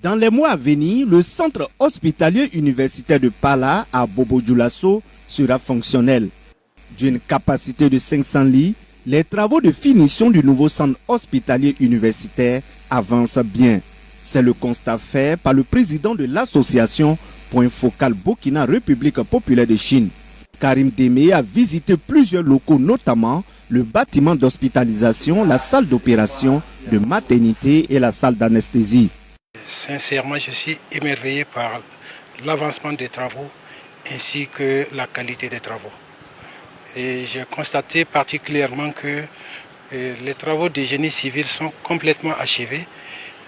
Dans les mois à venir, le centre hospitalier universitaire de Pala à Bobo-Dioulasso sera fonctionnel. D'une capacité de 500 lits, les travaux de finition du nouveau centre hospitalier universitaire avancent bien. C'est le constat fait par le président de l'association Point Focal Burkina République Populaire de Chine. Karim Démé a visité plusieurs locaux, notamment le bâtiment d'hospitalisation, la salle d'opération, de maternité et la salle d'anesthésie. Sincèrement, je suis émerveillé par l'avancement des travaux ainsi que la qualité des travaux. Et j'ai constaté particulièrement que les travaux de génie civil sont complètement achevés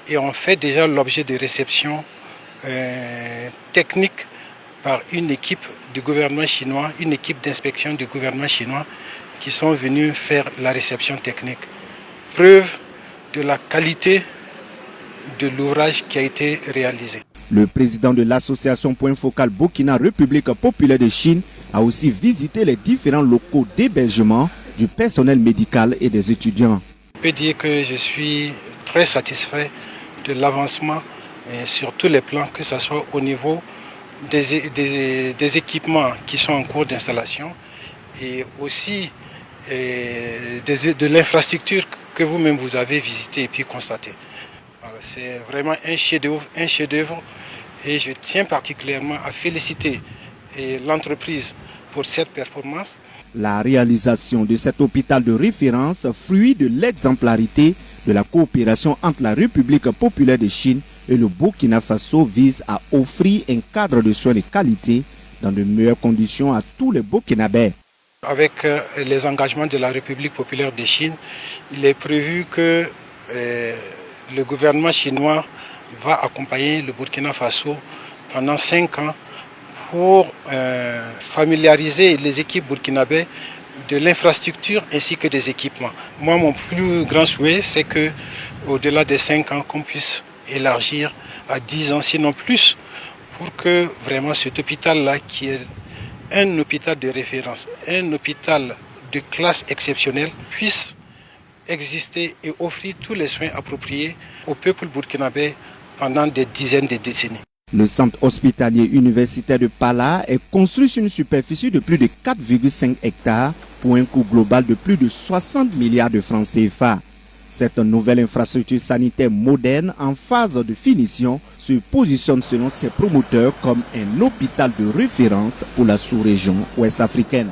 et ont fait déjà l'objet de réception technique par une équipe du gouvernement chinois, une équipe d'inspection du gouvernement chinois qui sont venus faire la réception technique. Preuve de la qualité de l'ouvrage qui a été réalisé. Le président de l'association Point Focal Burkina République Populaire de Chine a aussi visité les différents locaux d'hébergement du personnel médical et des étudiants. Je peux dire que je suis très satisfait de l'avancement sur tous les plans, que ce soit au niveau des équipements qui sont en cours d'installation et aussi de l'infrastructure que vous-même vous avez visité et puis constaté. C'est vraiment un chef-d'œuvre et je tiens particulièrement à féliciter l'entreprise pour cette performance. La réalisation de cet hôpital de référence, fruit de l'exemplarité de la coopération entre la République populaire de Chine et le Burkina Faso, vise à offrir un cadre de soins de qualité dans de meilleures conditions à tous les Burkinabés. Avec les engagements de la République populaire de Chine, il est prévu que le gouvernement chinois va accompagner le Burkina Faso pendant 5 ans pour familiariser les équipes burkinabées de l'infrastructure ainsi que des équipements. Moi, mon plus grand souhait, c'est que au-delà des 5 ans, qu'on puisse élargir à 10 ans, sinon plus, pour que vraiment cet hôpital-là, qui est un hôpital de référence, un hôpital de classe exceptionnelle, puisse exister et offrir tous les soins appropriés au peuple burkinabé pendant des dizaines de décennies. Le centre hospitalier universitaire de Pala est construit sur une superficie de plus de 4,5 hectares pour un coût global de plus de 60 milliards de francs CFA. Cette nouvelle infrastructure sanitaire moderne en phase de finition se positionne selon ses promoteurs comme un hôpital de référence pour la sous-région ouest africaine.